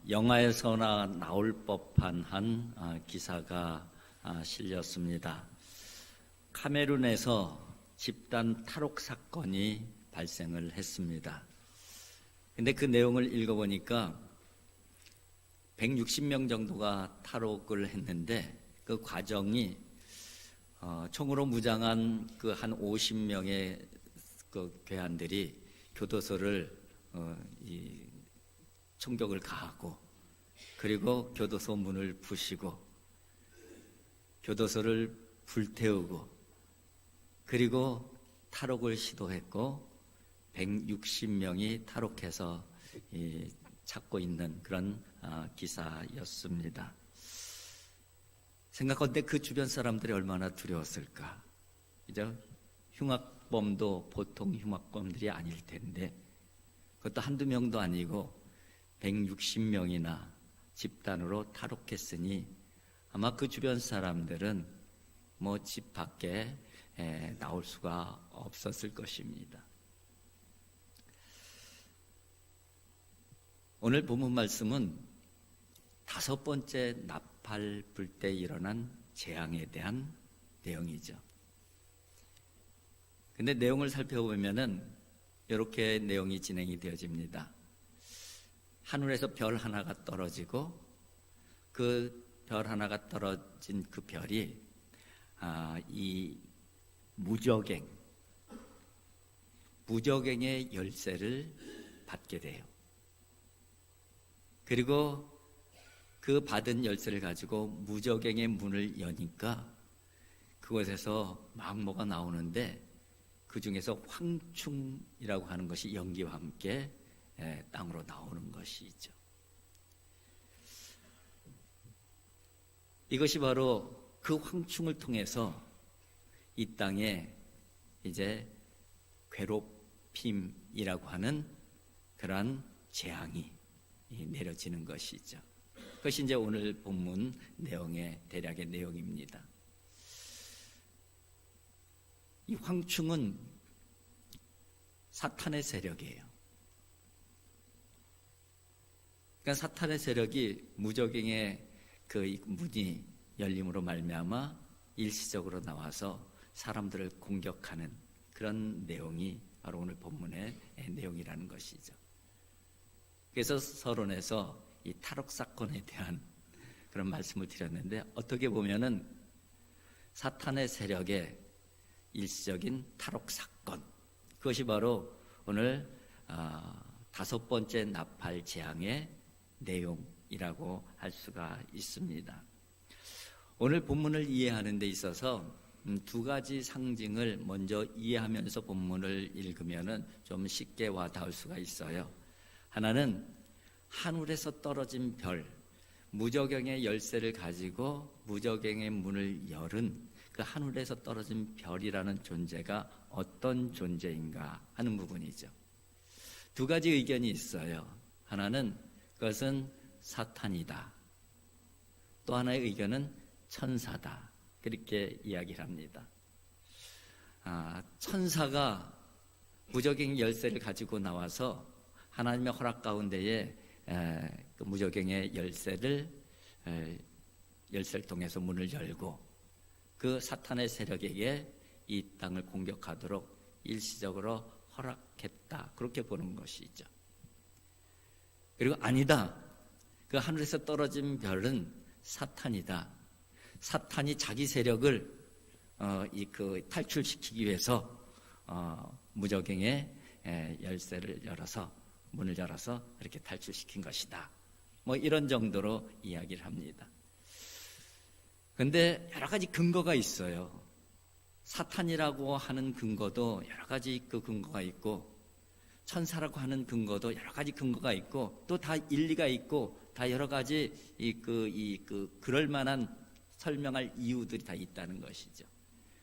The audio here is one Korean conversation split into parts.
영화에서나 나올 법한 한 기사가 실렸습니다. 카메룬에서 집단 탈옥 사건이 발생을 했습니다. 근데 그 내용을 읽어보니까 160명 정도가 탈옥을 했는데 그 과정이 총으로 무장한 그 한 50명의 그 괴한들이 교도소를 총격을 가하고, 그리고 교도소 문을 부시고 교도소를 불태우고, 그리고 탈옥을 시도했고 160명이 탈옥해서 찾고 있는 그런 기사였습니다. 생각건데 그 주변 사람들이 얼마나 두려웠을까. 그죠? 흉악범도 보통 흉악범들이 아닐 텐데 그것도 한두 명도 아니고 160명이나 집단으로 탈옥했으니 아마 그 주변 사람들은 집 밖에 나올 수가 없었을 것입니다. 오늘 본문 말씀은 5번째 나팔 불 때 일어난 재앙에 대한 내용이죠. 근데 내용을 살펴보면은 이렇게 내용이 진행이 되어집니다. 하늘에서 별 하나가 떨어지고 그 별 하나가 떨어진 그 별이 이 무저갱의 열쇠를 받게 돼요. 그리고 그 받은 열쇠를 가지고 무저갱의 문을 여니까 그곳에서 막 뭐가 나오는데 그 중에서 황충이라고 하는 것이 연기와 함께 땅으로 나오는 것이죠. 이것이 바로 그 황충을 통해서 이 땅에 이제 괴롭힘이라고 하는 그러한 재앙이 내려지는 것이죠. 그것이 이제 오늘 본문 내용의 대략의 내용입니다. 이 황충은 사탄의 세력이에요. 그러니까 사탄의 세력이 무저갱의 그 문이 열림으로 말미암아 일시적으로 나와서 사람들을 공격하는 그런 내용이 바로 오늘 본문의 내용이라는 것이죠. 그래서 서론에서 이 탈옥 사건에 대한 그런 말씀을 드렸는데, 어떻게 보면은 사탄의 세력의 일시적인 탈옥 사건, 그것이 바로 오늘 5번째 나팔 재앙의 내용이라고 할 수가 있습니다. 오늘 본문을 이해하는 데 있어서 두 가지 상징을 먼저 이해하면서 본문을 읽으면은 좀 쉽게 와닿을 수가 있어요. 하나는 하늘에서 떨어진 별, 무저갱의 열쇠를 가지고 무저갱의 문을 열은 그 하늘에서 떨어진 별이라는 존재가 어떤 존재인가 하는 부분이죠. 두 가지 의견이 있어요. 하나는 그것은 사탄이다. 또 하나의 의견은 천사다. 그렇게 이야기를 합니다. 천사가 무저갱 열쇠를 가지고 나와서 하나님의 허락 가운데에 그 무저갱의 열쇠를 통해서 문을 열고 그 사탄의 세력에게 이 땅을 공격하도록 일시적으로 허락했다. 그렇게 보는 것이죠. 그리고 아니다. 그 하늘에서 떨어진 별은 사탄이다. 사탄이 자기 세력을 탈출시키기 위해서 무저갱의 열쇠를 열어서 문을 열어서 이렇게 탈출시킨 것이다. 이런 정도로 이야기를 합니다. 그런데 여러 가지 근거가 있어요. 사탄이라고 하는 근거도 여러 가지 그 근거가 있고, 천사라고 하는 근거도 여러 가지 근거가 있고, 또 다 일리가 있고, 다 여러 가지 그럴 만한 설명할 이유들이 다 있다는 것이죠.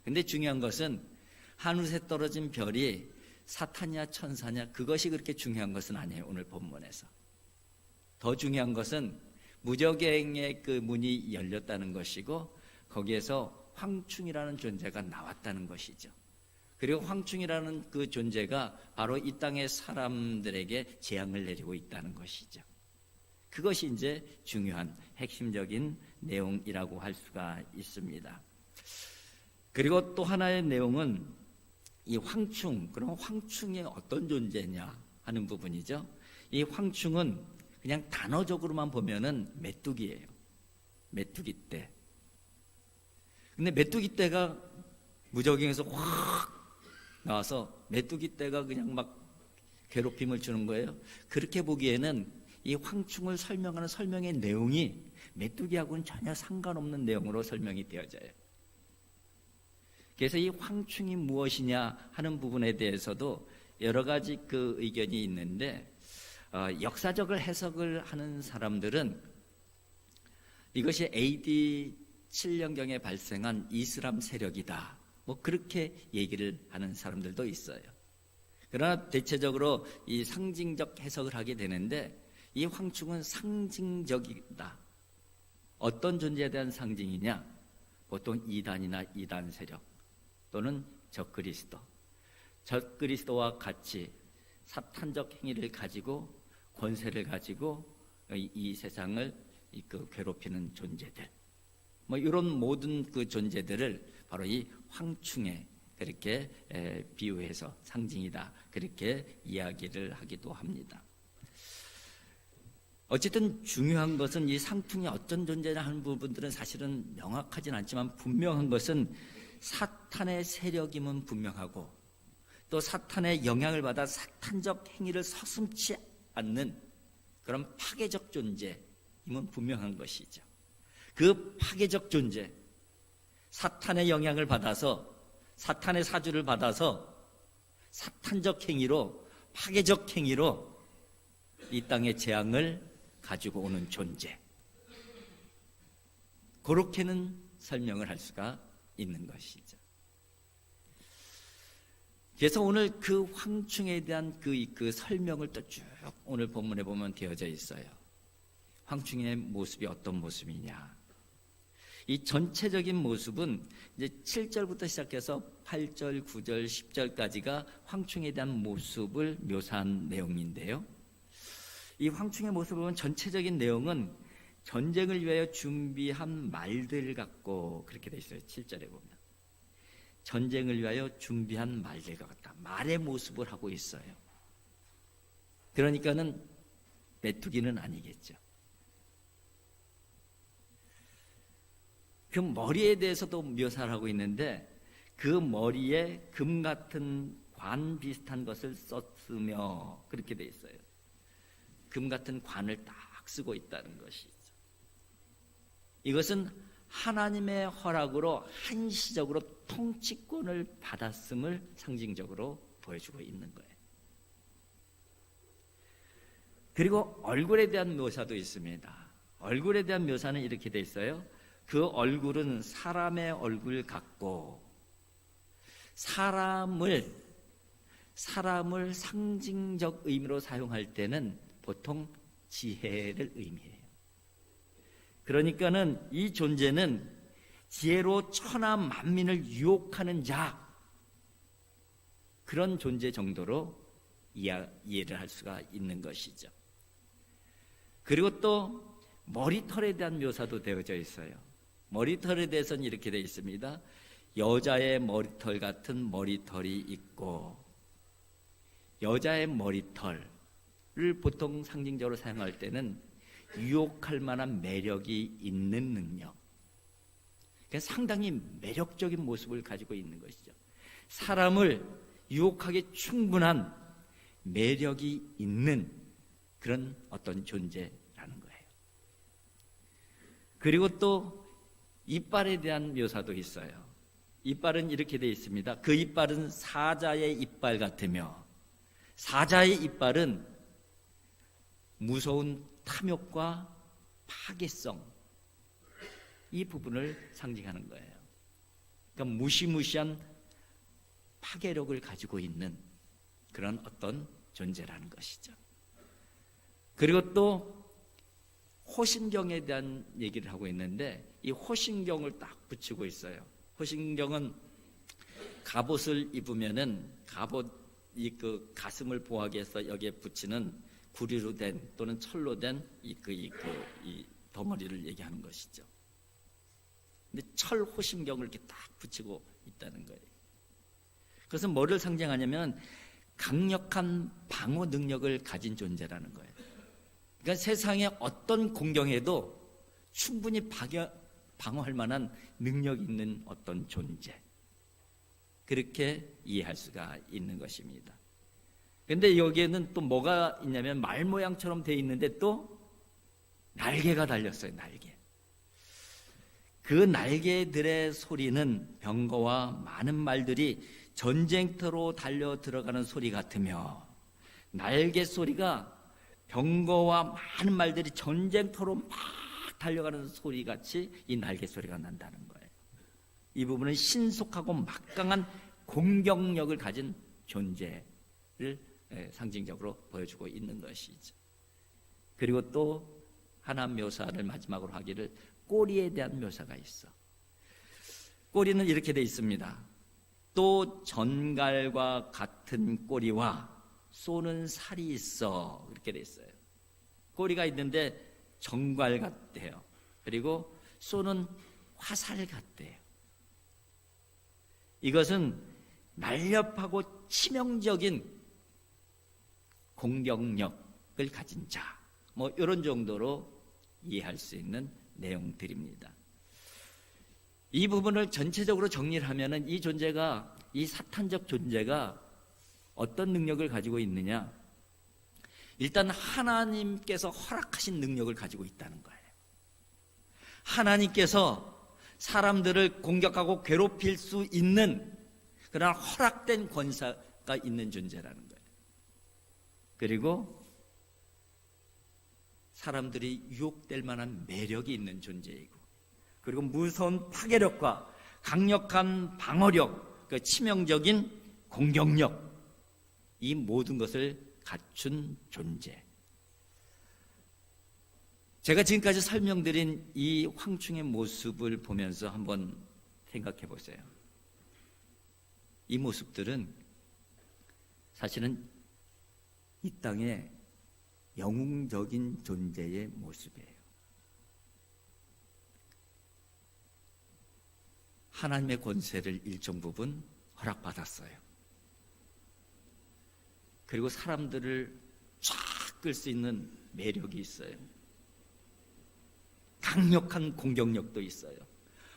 근데 중요한 것은 하늘에 떨어진 별이 사탄이냐 천사냐, 그것이 그렇게 중요한 것은 아니에요. 오늘 본문에서 더 중요한 것은 무저갱의 그 문이 열렸다는 것이고, 거기에서 황충이라는 존재가 나왔다는 것이죠. 그리고 황충이라는 그 존재가 바로 이 땅의 사람들에게 재앙을 내리고 있다는 것이죠. 그것이 이제 중요한 핵심적인 내용이라고 할 수가 있습니다. 그리고 또 하나의 내용은 이 황충, 그럼 황충이 어떤 존재냐 하는 부분이죠. 이 황충은 그냥 단어적으로만 보면은 메뚜기예요. 메뚜기 떼. 근데 메뚜기 떼가 무적행에서 확 나와서 메뚜기 떼가 그냥 막 괴롭힘을 주는 거예요. 그렇게 보기에는 이 황충을 설명하는 설명의 내용이 메뚜기하고는 전혀 상관없는 내용으로 설명이 되어져요. 그래서 이 황충이 무엇이냐 하는 부분에 대해서도 여러 가지 그 의견이 있는데, 역사적을 해석을 하는 사람들은 이것이 AD 7년경에 발생한 이슬람 세력이다, 뭐 그렇게 얘기를 하는 사람들도 있어요. 그러나 대체적으로 이 상징적 해석을 하게 되는데, 이 황충은 상징적이다. 어떤 존재에 대한 상징이냐? 보통 이단이나 이단 세력 또는 적그리스도, 적그리스도와 같이 사탄적 행위를 가지고 권세를 가지고 이 세상을 괴롭히는 존재들, 뭐 이런 모든 그 존재들을 바로 이 황충에 그렇게 비유해서 상징이다, 그렇게 이야기를 하기도 합니다. 어쨌든 중요한 것은 이 상충이 어떤 존재냐 하는 부분들은 사실은 명확하진 않지만, 분명한 것은 사탄의 세력임은 분명하고, 또 사탄의 영향을 받아 사탄적 행위를 서슴지 않는 그런 파괴적 존재임은 분명한 것이죠. 그 파괴적 존재, 사탄의 영향을 받아서, 사탄의 사주를 받아서 사탄적 행위로, 파괴적 행위로 이 땅의 재앙을 가지고 오는 존재, 그렇게는 설명을 할 수가 있는 것이죠. 그래서 오늘 그 황충에 대한 그 설명을 또 쭉 오늘 본문에 보면 되어져 있어요. 황충의 모습이 어떤 모습이냐. 이 전체적인 모습은 이제 7절부터 시작해서 8절, 9절, 10절까지가 황충에 대한 모습을 묘사한 내용인데요. 이 황충의 모습을 보면 전체적인 내용은 전쟁을 위하여 준비한 말들 같고, 그렇게 돼 있어요. 7절에 보면 전쟁을 위하여 준비한 말들과 같다. 말의 모습을 하고 있어요. 그러니까는 메뚜기는 아니겠죠. 그 머리에 대해서도 묘사를 하고 있는데, 그 머리에 금 같은 관 비슷한 것을 썼으며, 그렇게 돼 있어요. 금 같은 관을 딱 쓰고 있다는 것이죠. 이것은 하나님의 허락으로 한시적으로 통치권을 받았음을 상징적으로 보여주고 있는 거예요. 그리고 얼굴에 대한 묘사도 있습니다. 얼굴에 대한 묘사는 이렇게 돼 있어요. 그 얼굴은 사람의 얼굴 같고, 사람을 상징적 의미로 사용할 때는 보통 지혜를 의미해요. 그러니까는 이 존재는 지혜로 천하 만민을 유혹하는 자, 그런 존재 정도로 이해를 할 수가 있는 것이죠. 그리고 또 머리털에 대한 묘사도 되어져 있어요. 머리털에 대해서는 이렇게 되어 있습니다. 여자의 머리털 같은 머리털이 있고, 여자의 머리털을 보통 상징적으로 사용할 때는 유혹할 만한 매력이 있는 능력, 그러니까 상당히 매력적인 모습을 가지고 있는 것이죠. 사람을 유혹하기 충분한 매력이 있는 그런 어떤 존재라는 거예요. 그리고 또 이빨에 대한 묘사도 있어요. 이빨은 이렇게 되어 있습니다. 그 이빨은 사자의 이빨 같으며, 사자의 이빨은 무서운 탐욕과 파괴성, 이 부분을 상징하는 거예요. 그러니까 무시무시한 파괴력을 가지고 있는 그런 어떤 존재라는 것이죠. 그리고 또 호신경에 대한 얘기를 하고 있는데, 이 호신경을 딱 붙이고 있어요. 호신경은 갑옷을 입으면은 갑옷 그 가슴을 보호하기 위해서 여기에 붙이는 구리로 된 또는 철로 된 이 덩어리를 얘기하는 것이죠. 근데 철 호심경을 이렇게 딱 붙이고 있다는 거예요. 그것은 뭐를 상징하냐면 강력한 방어 능력을 가진 존재라는 거예요. 그러니까 세상에 어떤 공경에도 충분히 방어할 만한 능력이 있는 어떤 존재, 그렇게 이해할 수가 있는 것입니다. 그런데 여기에는 또 뭐가 있냐면 말 모양처럼 되어 있는데 또 날개가 달렸어요. 날개. 그 날개들의 소리는 병거와 많은 말들이 전쟁터로 달려 들어가는 소리 같으며, 날개 소리가 병거와 많은 말들이 전쟁터로 막 달려가는 소리 같이 이 날개 소리가 난다는 거예요. 이 부분은 신속하고 막강한 공격력을 가진 존재를 상징적으로 보여주고 있는 것이죠. 그리고 또 하나 묘사를 마지막으로 하기를, 꼬리에 대한 묘사가 있어. 꼬리는 이렇게 돼 있습니다. 또 전갈과 같은 꼬리와 쏘는 살이 있어, 이렇게 돼 있어요. 꼬리가 있는데 전갈 같대요. 그리고 쏘는 화살 같대요. 이것은 날렵하고 치명적인 공격력을 가진 자, 뭐 이런 정도로 이해할 수 있는 내용들입니다. 이 부분을 전체적으로 정리를 하면은 이 존재가, 이 사탄적 존재가 어떤 능력을 가지고 있느냐? 일단 하나님께서 허락하신 능력을 가지고 있다는 거예요. 하나님께서 사람들을 공격하고 괴롭힐 수 있는 그런 허락된 권세가 있는 존재라는 거예요. 그리고 사람들이 유혹될 만한 매력이 있는 존재이고, 그리고 무서운 파괴력과 강력한 방어력, 그 치명적인 공격력, 이 모든 것을 갖춘 존재. 제가 지금까지 설명드린 이 황충의 모습을 보면서 한번 생각해 보세요. 이 모습들은 사실은 이 땅의 영웅적인 존재의 모습이에요. 하나님의 권세를 일정 부분 허락받았어요. 그리고 사람들을 쫙 끌 수 있는 매력이 있어요. 강력한 공격력도 있어요.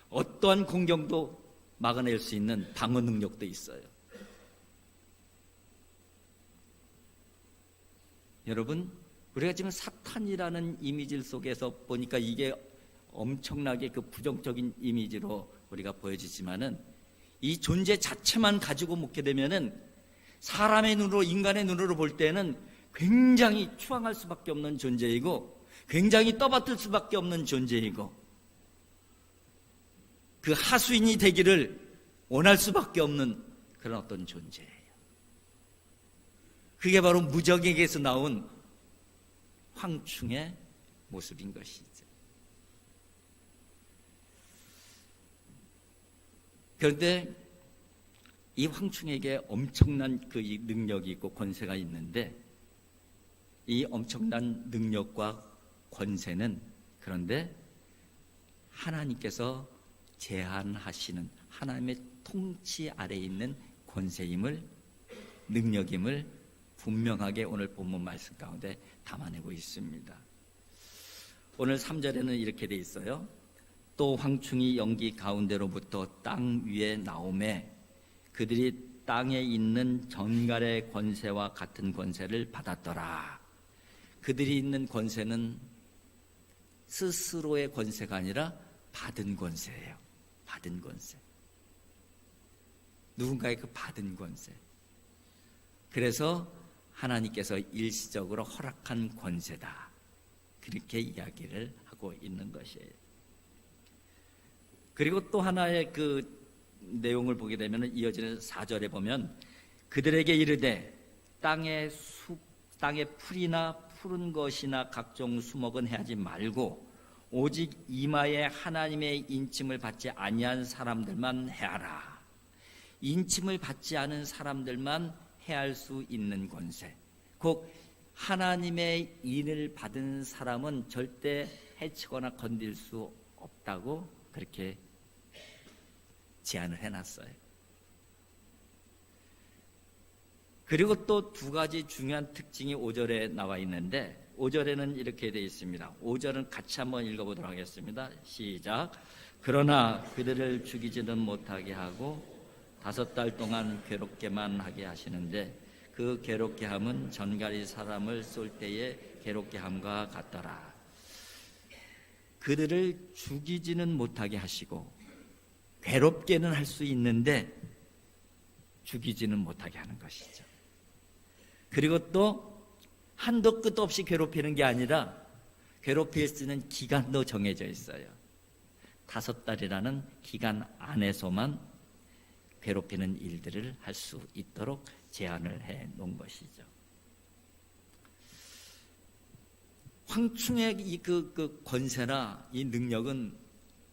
어떠한 공격도 막아낼 수 있는 방어 능력도 있어요. 여러분, 우리가 지금 사탄이라는 이미지 속에서 보니까 이게 엄청나게 그 부정적인 이미지로 우리가 보여지지만은, 이 존재 자체만 가지고 묵게 되면은 사람의 눈으로, 인간의 눈으로 볼 때는 굉장히 추앙할 수밖에 없는 존재이고, 굉장히 떠받들 수밖에 없는 존재이고, 그 하수인이 되기를 원할 수밖에 없는 그런 어떤 존재예요. 그게 바로 무적에게서 나온 황충의 모습인 것이죠. 그런데 이 황충에게 엄청난 그 능력이 있고 권세가 있는데, 이 엄청난 능력과 권세는 그런데 하나님께서 제한하시는 하나님의 통치 아래에 있는 권세임을, 능력임을 분명하게 오늘 본문 말씀 가운데 담아내고 있습니다. 오늘 3절에는 이렇게 돼 있어요. 또 황충이 연기 가운데로부터 땅 위에 나오매 그들이 땅에 있는 전갈의 권세와 같은 권세를 받았더라. 그들이 있는 권세는 스스로의 권세가 아니라 받은 권세예요. 받은 권세. 누군가의 그 받은 권세. 그래서 하나님께서 일시적으로 허락한 권세다, 그렇게 이야기를 하고 있는 것이에요. 그리고 또 하나의 그 내용을 보게 되면 이어지는 4절에 보면, 그들에게 이르되 땅의 풀이나 푸른 것이나 각종 수목은 해하지 말고 오직 이마에 하나님의 인침을 받지 아니한 사람들만 해하라. 인침을 받지 않은 사람들만 해할 수 있는 권세, 곧 하나님의 인을 받은 사람은 절대 해치거나 건들 수 없다고 그렇게 제안을 해놨어요. 그리고 또 두 가지 중요한 특징이 5절에 나와 있는데 5절에는 이렇게 되어 있습니다. 5절은 같이 한번 읽어보도록 하겠습니다. 시작. 그러나 그들을 죽이지는 못하게 하고 5달 동안 괴롭게만 하게 하시는데 그 괴롭게 함은 전갈이 사람을 쏠 때의 괴롭게 함과 같더라. 그들을 죽이지는 못하게 하시고 괴롭게는 할 수 있는데 죽이지는 못하게 하는 것이죠. 그리고 또 한도 끝도 없이 괴롭히는 게 아니라 괴롭힐 수 있는 기간도 정해져 있어요. 5달이라는 기간 안에서만 괴롭히는 일들을 할 수 있도록 제한을 해 놓은 것이죠. 황충의 이 권세나 이 능력은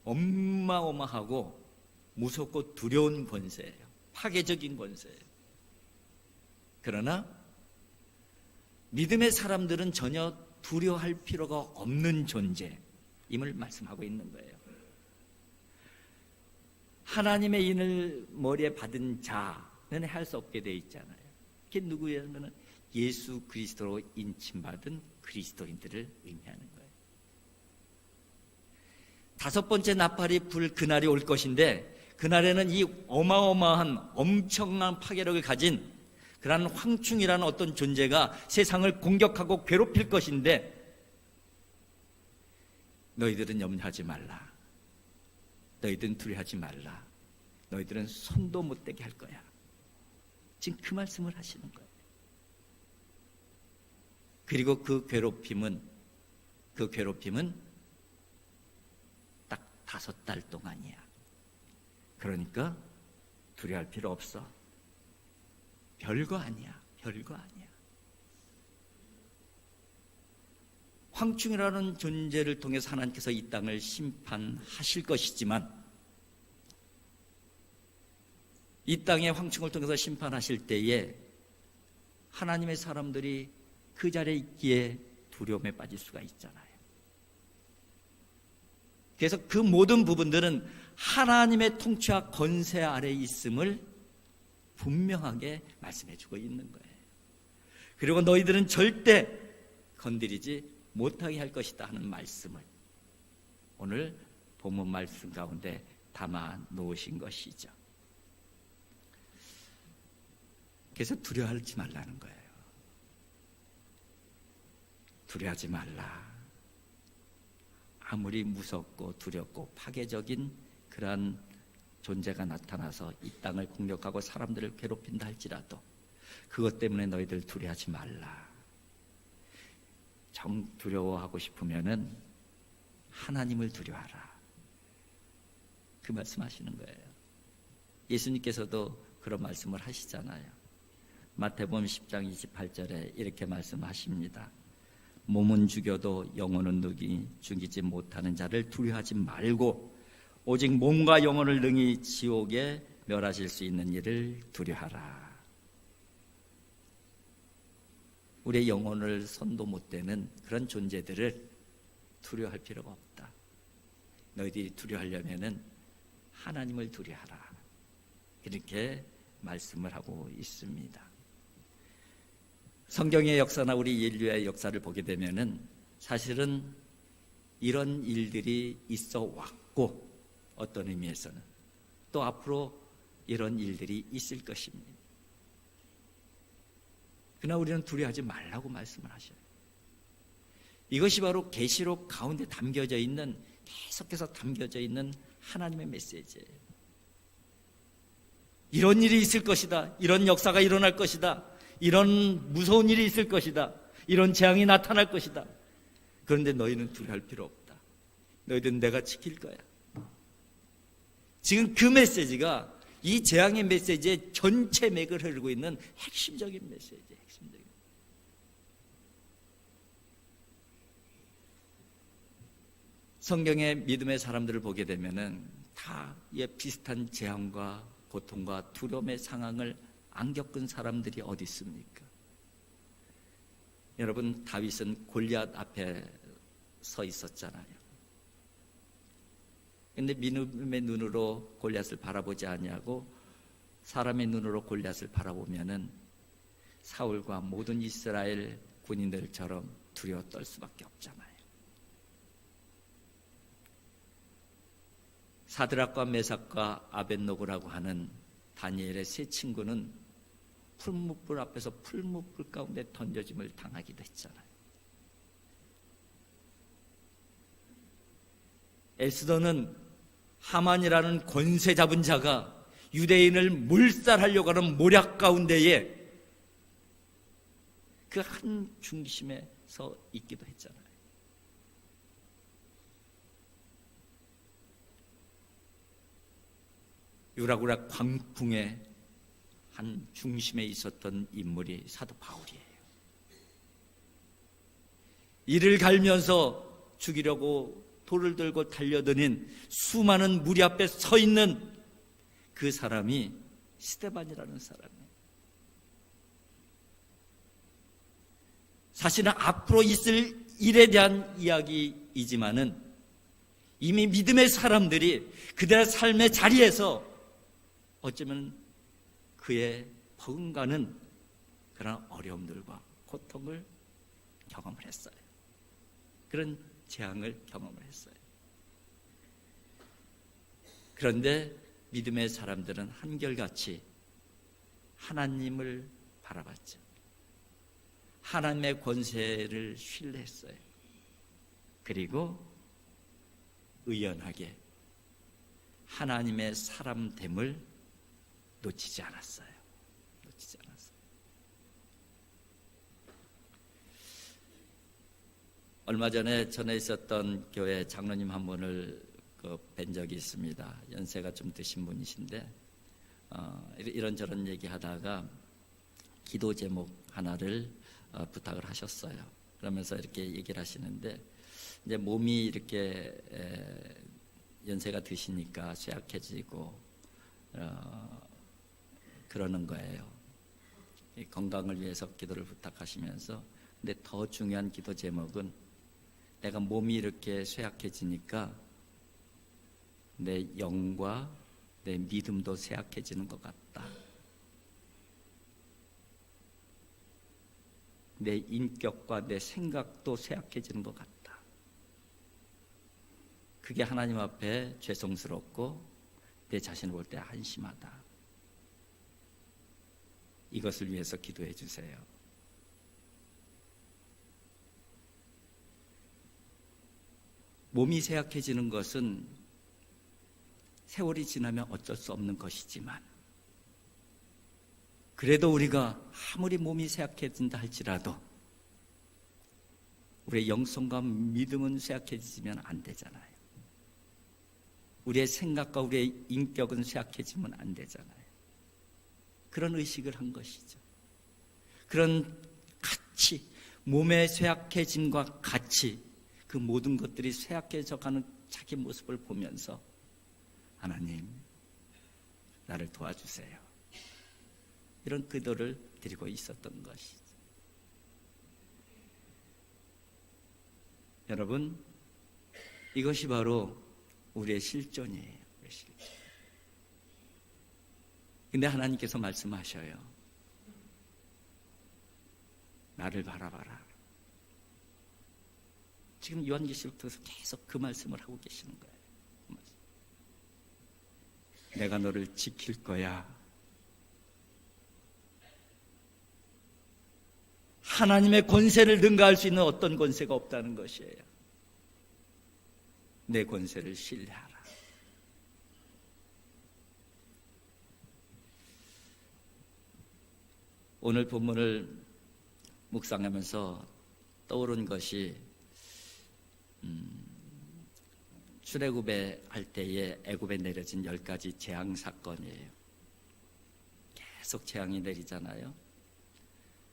어마어마하고 무섭고 두려운 권세예요. 파괴적인 권세예요. 그러나 믿음의 사람들은 전혀 두려워할 필요가 없는 존재임을 말씀하고 있는 거예요. 하나님의 인을 머리에 받은 자는 할 수 없게 되어 있잖아요. 그게 누구냐면 예수 그리스도로 인침받은 그리스도인들을 의미하는 거예요. 5번째 나팔이 불 그날이 올 것인데 그날에는 이 어마어마한 엄청난 파괴력을 가진 그러한 황충이라는 어떤 존재가 세상을 공격하고 괴롭힐 것인데 너희들은 염려하지 말라. 너희들은 두려워하지 말라. 너희들은 손도 못 대게 할 거야. 지금 그 말씀을 하시는 거예요. 그리고 그 괴롭힘은 딱 5달 동안이야. 그러니까 두려워할 필요 없어. 별거 아니야. 별거 아니야. 황충이라는 존재를 통해서 하나님께서 이 땅을 심판하실 것이지만 이 땅의 황충을 통해서 심판하실 때에 하나님의 사람들이 그 자리에 있기에 두려움에 빠질 수가 있잖아요. 그래서 그 모든 부분들은 하나님의 통치와 권세 아래에 있음을 분명하게 말씀해주고 있는 거예요. 그리고 너희들은 절대 건드리지 못하게 할 것이다 하는 말씀을 오늘 본문 말씀 가운데 담아 놓으신 것이죠. 그래서 두려워하지 말라는 거예요. 두려워하지 말라. 아무리 무섭고 두렵고 파괴적인 그러한 존재가 나타나서 이 땅을 공격하고 사람들을 괴롭힌다 할지라도 그것 때문에 너희들 두려워하지 말라. 정 두려워하고 싶으면은 하나님을 두려워하라. 그 말씀하시는 거예요. 예수님께서도 그런 말씀을 하시잖아요. 마태복음 10장 28절에 이렇게 말씀하십니다. 몸은 죽여도 영혼은 죽이지 못하는 자를 두려워하지 말고 오직 몸과 영혼을 능히 지옥에 멸하실 수 있는 이를 두려워하라. 우리의 영혼을 손도 못 대는 그런 존재들을 두려워할 필요가 없다. 너희들이 두려워하려면은 하나님을 두려워하라. 이렇게 말씀을 하고 있습니다. 성경의 역사나 우리 인류의 역사를 보게 되면은 사실은 이런 일들이 있어 왔고 어떤 의미에서는 또 앞으로 이런 일들이 있을 것입니다. 그러나 우리는 두려워하지 말라고 말씀을 하셔요. 이것이 바로 계시록 가운데 담겨져 있는 계속해서 담겨져 있는 하나님의 메시지예요. 이런 일이 있을 것이다. 이런 역사가 일어날 것이다. 이런 무서운 일이 있을 것이다. 이런 재앙이 나타날 것이다. 그런데 너희는 두려워할 필요 없다. 너희들은 내가 지킬 거야. 지금 그 메시지가 이 재앙의 메시지의 전체 맥을 흐르고 있는 핵심적인 메시지예요. 핵심적인. 성경의 믿음의 사람들을 보게 되면은 다 비슷한 재앙과 고통과 두려움의 상황을 안 겪은 사람들이 어디 있습니까? 여러분, 다윗은 골리앗 앞에 서 있었잖아요. 근데 믿음의 눈으로 골리앗을 바라보지 아니하고 사람의 눈으로 골리앗을 바라보면은 사울과 모든 이스라엘 군인들처럼 두려워 떨 수밖에 없잖아요. 사드락과 메삭과 아벳노고라고 하는 다니엘의 세 친구는 풀무불 앞에서 풀무불 가운데 던져짐을 당하기도 했잖아요. 에스더는 하만이라는 권세 잡은 자가 유대인을 몰살하려고 하는 모략 가운데에 그 한 중심에 서 있기도 했잖아요. 유라구라 광풍의 한 중심에 있었던 인물이 사도 바울이에요. 이를 갈면서 죽이려고 돌을 들고 달려드는 수많은 무리 앞에 서 있는 그 사람이 스데반이라는 사람이에요. 사실은 앞으로 있을 일에 대한 이야기이지만은 이미 믿음의 사람들이 그들의 삶의 자리에서 어쩌면 그의 버금가는 그런 어려움들과 고통을 경험을 했어요. 그런 재앙을 경험을 했어요. 그런데 믿음의 사람들은 한결같이 하나님을 바라봤죠. 하나님의 권세를 신뢰했어요. 그리고 의연하게 하나님의 사람됨을 놓치지 않았어요. 놓치지 않았어요. 얼마 전에 전에 있었던 교회 장로님 한 분을 뵌 적이 있습니다. 연세가 좀 드신 분이신데 이런저런 얘기하다가 기도 제목 하나를 부탁을 하셨어요. 그러면서 이렇게 얘기를 하시는데 이제 몸이 이렇게 연세가 드시니까 쇠약해지고 그러는 거예요. 건강을 위해서 기도를 부탁하시면서 근데 더 중요한 기도 제목은 내가 몸이 이렇게 쇠약해지니까 내 영과 내 믿음도 쇠약해지는 것 같다. 내 인격과 내 생각도 쇠약해지는 것 같다. 그게 하나님 앞에 죄송스럽고 내 자신을 볼 때 한심하다. 이것을 위해서 기도해 주세요. 몸이 쇠약해지는 것은 세월이 지나면 어쩔 수 없는 것이지만 그래도 우리가 아무리 몸이 쇠약해진다 할지라도 우리의 영성과 믿음은 쇠약해지면 안 되잖아요. 우리의 생각과 우리의 인격은 쇠약해지면 안 되잖아요. 그런 의식을 한 것이죠. 그런 같이 몸의 쇠약해짐과 같이 그 모든 것들이 쇠약해져가는 자기 모습을 보면서 하나님 나를 도와주세요. 이런 기도를 드리고 있었던 것이죠. 여러분, 이것이 바로 우리의 실존이에요. 우리의 실존. 근데 하나님께서 말씀하셔요. 나를 바라봐라. 지금 요한계시록에서 계속 그 말씀을 하고 계시는 거예요. 내가 너를 지킬 거야. 하나님의 권세를 능가할 수 있는 어떤 권세가 없다는 것이에요. 내 권세를 신뢰하라. 오늘 본문을 묵상하면서 떠오른 것이 출애굽에 할 때에 애굽에 내려진 10가지 재앙 사건이에요. 계속 재앙이 내리잖아요.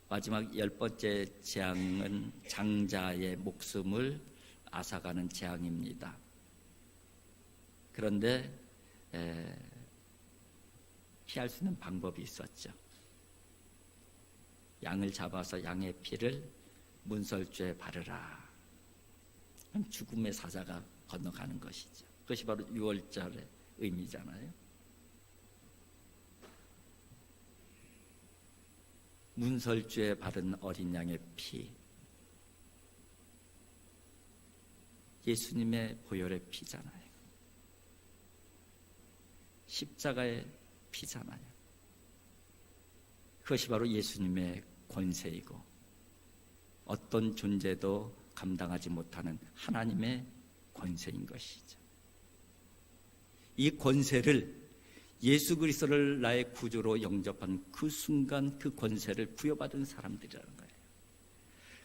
마지막 10번째 재앙은 장자의 목숨을 앗아가는 재앙입니다. 그런데 피할 수 있는 방법이 있었죠. 양을 잡아서 양의 피를 문설주에 바르라. 죽음의 사자가 건너가는 것이죠. 그것이 바로 6월절의 의미잖아요. 문설주에 바른 어린 양의 피, 예수님의 보혈의 피잖아요. 십자가의 피잖아요. 그것이 바로 예수님의 권세이고 어떤 존재도 감당하지 못하는 하나님의 권세인 것이죠. 이 권세를 예수 그리스도를 나의 구주로 영접한 그 순간 그 권세를 부여받은 사람들이라는 거예요.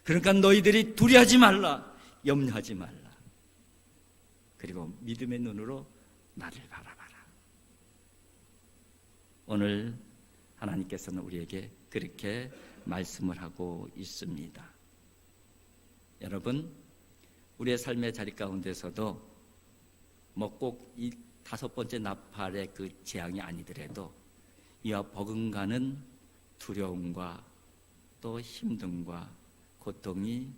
그러니까 너희들이 두려워하지 말라, 염려하지 말라. 그리고 믿음의 눈으로 나를 바라봐라. 오늘 하나님께서는 우리에게 그렇게 말씀을 하고 있습니다. 여러분, 우리의 삶의 자리 가운데서도 뭐 꼭 이 5번째 나팔의 그 재앙이 아니더라도 이와 버금가는 두려움과 또 힘듦과 고통이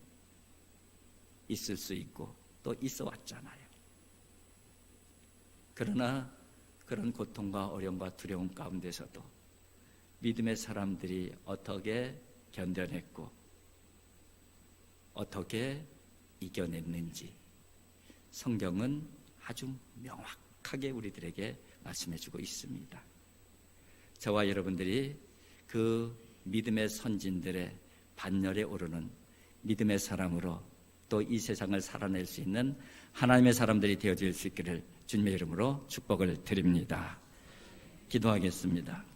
있을 수 있고 또 있어 왔잖아요. 그러나 그런 고통과 어려움과 두려움 가운데서도 믿음의 사람들이 어떻게 견뎌냈고 어떻게 이겨냈는지 성경은 아주 명확하게 우리들에게 말씀해주고 있습니다. 저와 여러분들이 그 믿음의 선진들의 반열에 오르는 믿음의 사람으로 또 이 세상을 살아낼 수 있는 하나님의 사람들이 되어질 수 있기를 주님의 이름으로 축복을 드립니다. 기도하겠습니다.